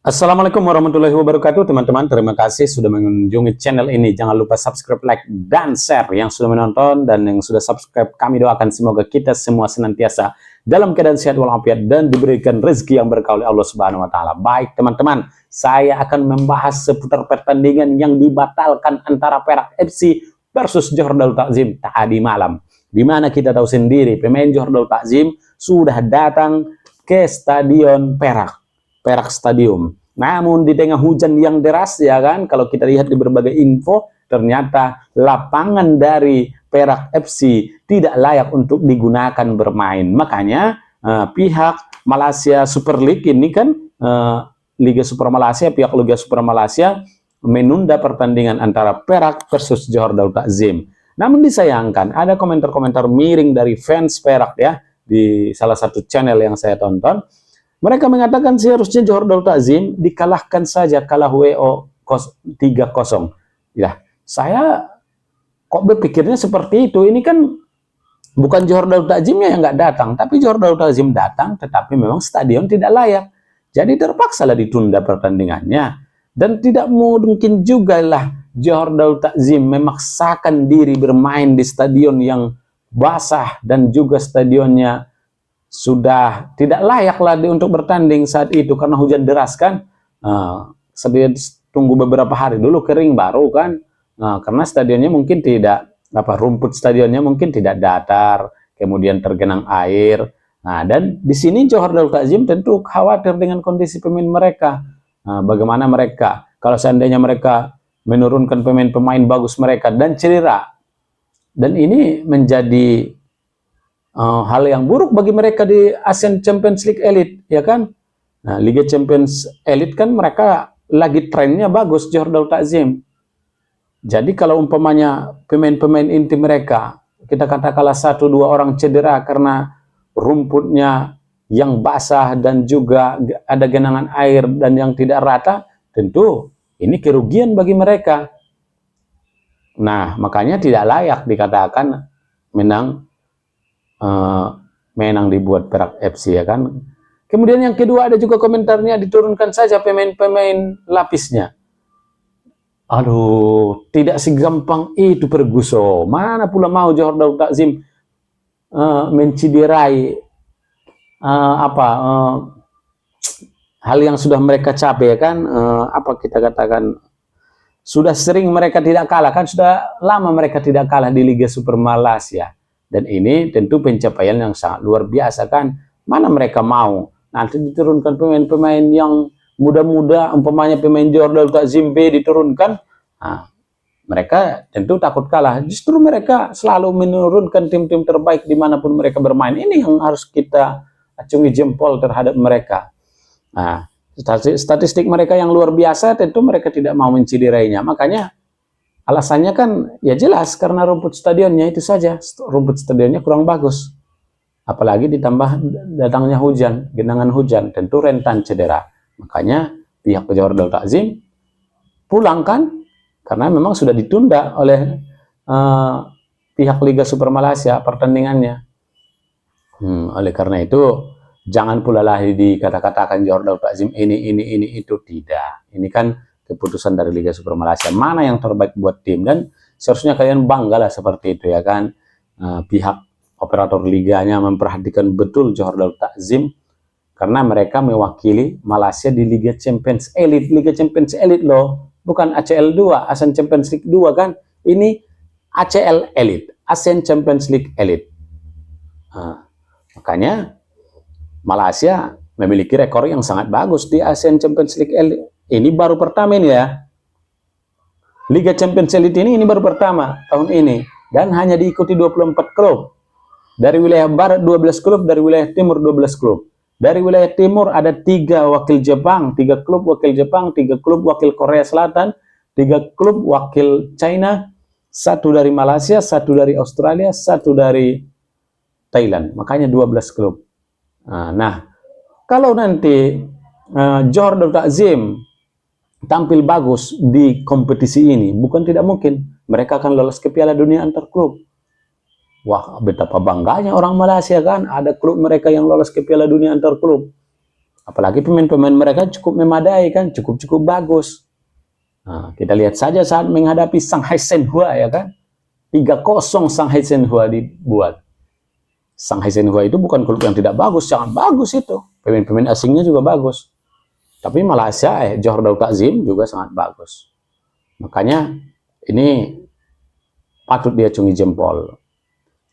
Assalamualaikum warahmatullahi wabarakatuh, teman-teman. Terima kasih sudah mengunjungi channel ini. Jangan lupa subscribe, like, dan share. Yang sudah menonton dan yang sudah subscribe, kami doakan semoga kita semua senantiasa dalam keadaan sehat walafiat dan diberikan rezeki yang berkah oleh Allah Subhanahu wa taala. Baik, teman-teman, saya akan membahas seputar pertandingan yang dibatalkan antara Perak FC versus Johor Darul Takzim tadi malam. Di mana kita tahu sendiri pemain Johor Darul Takzim sudah datang ke Stadion Perak Stadium. Namun di tengah hujan yang deras, ya kan, kalau kita lihat di berbagai info, ternyata lapangan dari Perak FC tidak layak untuk digunakan bermain. Makanya pihak Malaysia Super League ini kan, Liga Super Malaysia, pihak Liga Super Malaysia menunda pertandingan antara Perak versus Johor Darul Takzim. Namun disayangkan ada komentar-komentar miring dari fans Perak ya di salah satu channel yang saya tonton. Mereka mengatakan seharusnya Johor Darul Takzim dikalahkan saja, kalah WO 3-0. Ya, saya kok berpikirnya seperti itu. Ini kan bukan Johor Darul Takzimnya yang nggak datang, tapi Johor Darul Takzim datang, tetapi memang stadion tidak layak. Jadi terpaksalah ditunda pertandingannya. Dan tidak mungkin juga lah Johor Darul Takzim memaksakan diri bermain di stadion yang basah dan juga stadionnya sudah tidak layak lah untuk bertanding saat itu karena hujan deras kan. Tunggu beberapa hari dulu kering baru kan. Karena stadionnya mungkin tidak rumput stadionnya mungkin tidak datar, kemudian tergenang air. Dan di sini Johor Darul Takzim tentu khawatir dengan kondisi pemain mereka. Bagaimana mereka kalau seandainya mereka menurunkan pemain-pemain bagus mereka dan cedera, dan ini menjadi hal yang buruk bagi mereka di ASEAN Champions League Elite, ya kan? Nah, Liga Champions Elite kan mereka lagi trennya bagus, Johor Darul Takzim. Jadi kalau umpamanya pemain-pemain inti mereka, kita katakanlah 1-2 orang cedera karena rumputnya yang basah dan juga ada genangan air dan yang tidak rata, tentu ini kerugian bagi mereka. Nah, makanya tidak layak dikatakan menang dibuat Perak FC, ya kan. Kemudian yang kedua ada juga komentarnya diturunkan saja pemain-pemain lapisnya. Aduh, tidak segampang itu Perguso. Mana pula mau Johor Darul Takzim menciderai hal yang sudah mereka capai, ya kan. Apa kita katakan, sudah sering mereka tidak kalah kan, sudah lama mereka tidak kalah di Liga Super Malaysia. Dan ini tentu pencapaian yang sangat luar biasa kan. Mana mereka mau nanti diturunkan pemain-pemain yang muda-muda, umpamanya pemain Johor Darul Takzim B diturunkan. Mereka tentu takut kalah. Justru mereka selalu menurunkan tim-tim terbaik dimanapun mereka bermain. Ini yang harus kita acungi jempol terhadap mereka. Statistik mereka yang luar biasa, tentu mereka tidak mau menciderainya. Makanya alasannya kan ya jelas, karena rumput stadionnya itu saja. Rumput stadionnya kurang bagus. Apalagi ditambah datangnya hujan, genangan hujan, tentu rentan cedera. Makanya pihak Johor Darul Takzim pulangkan, karena memang sudah ditunda oleh pihak Liga Super Malaysia pertandingannya. Oleh karena itu, jangan pula lah dikata-katakan Johor Darul Takzim ini itu, tidak. Ini kan keputusan dari Liga Super Malaysia, mana yang terbaik buat tim, dan seharusnya kalian banggalah seperti itu, ya kan. Pihak operator liganya memperhatikan betul Johor Darul Takzim karena mereka mewakili Malaysia di Liga Champions Elite. Liga Champions Elite loh, bukan ACL 2, ASEAN Champions League 2 kan. Ini ACL Elite, ASEAN Champions League Elite. Makanya Malaysia memiliki rekor yang sangat bagus di ASEAN Champions League Elite. Ini baru pertama ini ya. Liga Champions Elite ini baru pertama tahun ini. Dan hanya diikuti 24 klub. Dari wilayah barat 12 klub, dari wilayah timur 12 klub. Dari wilayah timur ada 3 wakil Jepang, 3 klub wakil Jepang, 3 klub wakil Korea Selatan, 3 klub wakil China, 1 dari Malaysia, 1 dari Australia, 1 dari Thailand. Makanya 12 klub. Nah, kalau nanti Johor Darul Takzim tampil bagus di kompetisi ini, bukan tidak mungkin mereka akan lolos ke Piala Dunia antar klub. Wah, betapa bangganya orang Malaysia kan, ada klub mereka yang lolos ke Piala Dunia antar klub. Apalagi pemain-pemain mereka cukup memadai kan, cukup bagus. Nah, kita lihat saja saat menghadapi Shanghai Shenhua ya kan. 3-0 Shanghai Shenhua dibuat. Shanghai Shenhua itu bukan klub yang tidak bagus, sangat bagus itu. Pemain-pemain asingnya juga bagus. Tapi Malaysia, Johor Darul Takzim juga sangat bagus. Makanya ini patut diacungi jempol.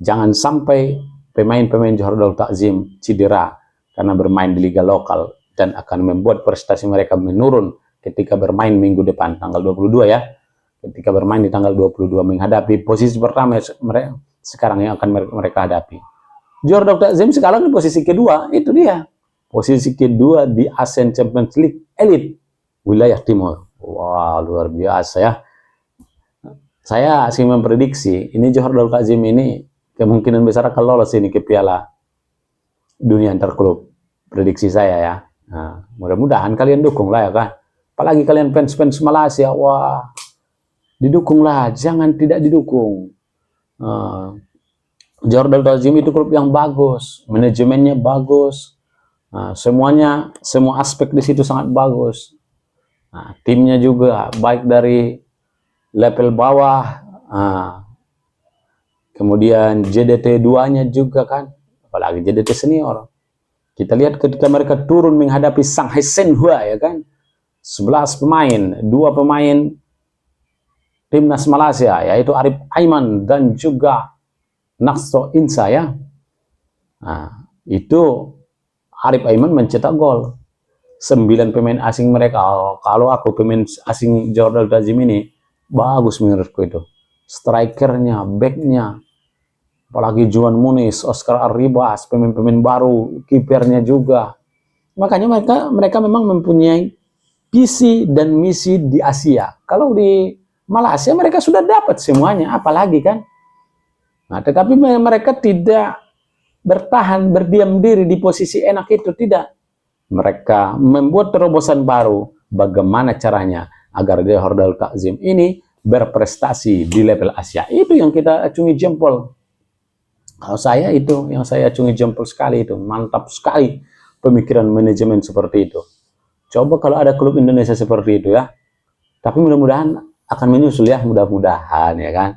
Jangan sampai pemain-pemain Johor Darul Takzim cedera karena bermain di liga lokal dan akan membuat prestasi mereka menurun ketika bermain minggu depan tanggal 22 ya. Ketika bermain di tanggal 22 menghadapi posisi pertama mereka sekarang yang akan mereka hadapi. Johor Darul Takzim sekarang di posisi kedua, itu dia. Posisi kedua di ASEAN Champions League Elite wilayah timur. Wah, luar biasa ya. Saya sih memprediksi ini Johor Darul Takzim ini kemungkinan besar akan lolos ini ke Piala Dunia antar klub. Prediksi saya ya. Nah, mudah-mudahan kalian dukung lah ya kan. Apalagi kalian fans-fans Malaysia, wah, didukunglah, jangan tidak didukung. Johor Darul Takzim itu klub yang bagus, manajemennya bagus, semuanya, semua aspek di situ sangat bagus. Nah, timnya juga baik dari level bawah, kemudian JDT 2-nya juga kan, apalagi JDT senior. Kita lihat ketika mereka turun menghadapi Shanghai Shenhua ya kan, 11 pemain, 2 pemain timnas Malaysia yaitu Arif Aiman dan juga Nakso Insa ya. Nah, itu Arif Aiman mencetak gol. 9 pemain asing mereka, kalau aku pemain asing Johor Darul Takzim ini bagus menurutku itu. Strikernya, backnya, apalagi Juan Muniz, Oscar Arribas, pemain-pemain baru, kipernya juga. Makanya mereka memang mempunyai visi dan misi di Asia. Kalau di Malaysia mereka sudah dapat semuanya, apalagi kan. Nah, tetapi mereka tidak bertahan, berdiam diri di posisi enak itu, tidak. Mereka membuat terobosan baru, bagaimana caranya agar Johor Darul Takzim ini berprestasi di level Asia. Itu yang kita acungi jempol. Kalau saya itu yang saya acungi jempol sekali, itu mantap sekali pemikiran manajemen seperti itu. Coba kalau ada klub Indonesia seperti itu ya. Tapi mudah-mudahan akan menyusul ya, mudah-mudahan ya kan.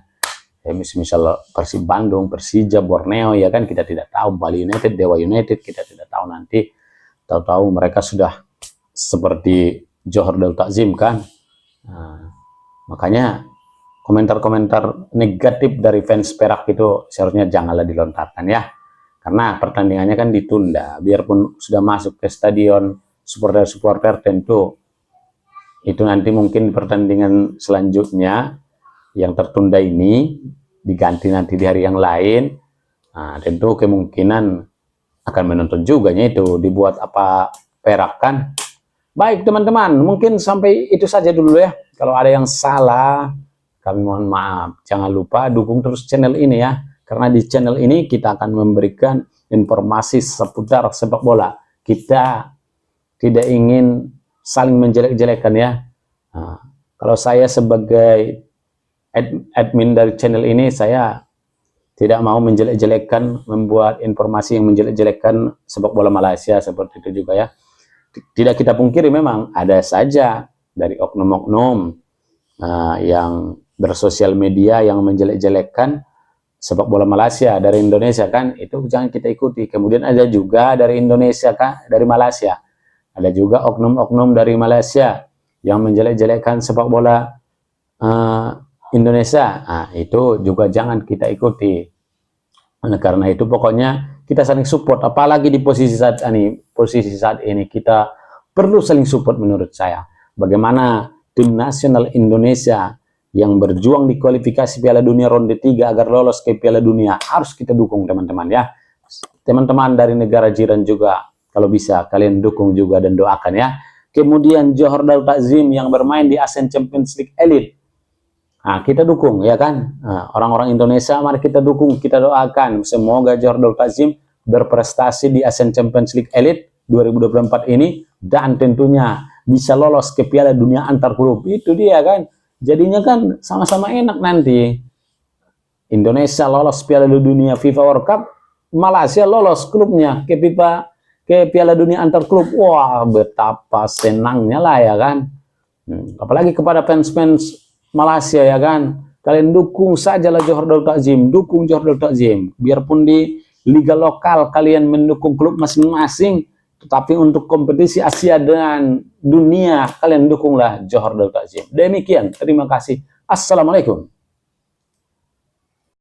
Ya, misal Persib Bandung, Persija, Borneo ya kan, kita tidak tahu. Bali United, Dewa United, kita tidak tahu nanti. Tahu-tahu mereka sudah seperti Johor Darul Takzim kan. Nah, makanya komentar-komentar negatif dari fans Perak itu seharusnya janganlah dilontarkan ya. Karena pertandingannya kan ditunda. Biarpun sudah masuk ke stadion, supporter-supporter tentu itu nanti mungkin pertandingan selanjutnya yang tertunda ini diganti nanti di hari yang lain. Nah, tentu kemungkinan akan menonton juga itu dibuat apa Perak kan. Baik teman-teman, mungkin sampai itu saja dulu ya. Kalau ada yang salah, kami mohon maaf. Jangan lupa dukung terus channel ini ya. Karena di channel ini kita akan memberikan informasi seputar sepak bola. Kita tidak ingin saling menjelek-jelekan ya. Nah, kalau saya sebagai admin dari channel ini, saya tidak mau menjelek-jelekan, membuat informasi yang menjelek-jelekan sepak bola Malaysia seperti itu juga ya. Tidak kita pungkiri memang ada saja dari oknum-oknum yang bersosial media yang menjelek-jelekan sepak bola Malaysia dari Indonesia kan, itu jangan kita ikuti. Kemudian ada juga dari Indonesia kan, dari Malaysia. Ada juga oknum-oknum dari Malaysia yang menjelek-jelekan sepak bola Indonesia. Nah, itu juga jangan kita ikuti. Nah, karena itu pokoknya kita saling support, apalagi di posisi saat ini kita perlu saling support menurut saya. Bagaimana tim nasional Indonesia yang berjuang di kualifikasi Piala Dunia ronde 3 agar lolos ke Piala Dunia harus kita dukung teman-teman ya. Teman-teman dari negara jiran juga kalau bisa kalian dukung juga dan doakan ya. Kemudian Johor Darul Takzim yang bermain di ASEAN Champions League Elite. Nah, kita dukung ya kan. Orang-orang Indonesia mari kita dukung, kita doakan semoga Johor Darul Takzim berprestasi di ASEAN Champions League Elite 2024 ini dan tentunya bisa lolos ke Piala Dunia antar klub. Itu dia kan. Jadinya kan sama-sama enak nanti. Indonesia lolos Piala Dunia FIFA World Cup, Malaysia lolos klubnya ke FIFA ke Piala Dunia antar klub. Wah, betapa senangnya lah ya kan. Apalagi kepada fans-fans Malaysia ya kan. Kalian dukung sajalah Johor Darul Takzim, dukung Johor Darul Takzim. Biarpun di liga lokal kalian mendukung klub masing-masing, tetapi untuk kompetisi Asia dan dunia kalian dukunglah Johor Darul Takzim. Demikian, terima kasih. Assalamualaikum.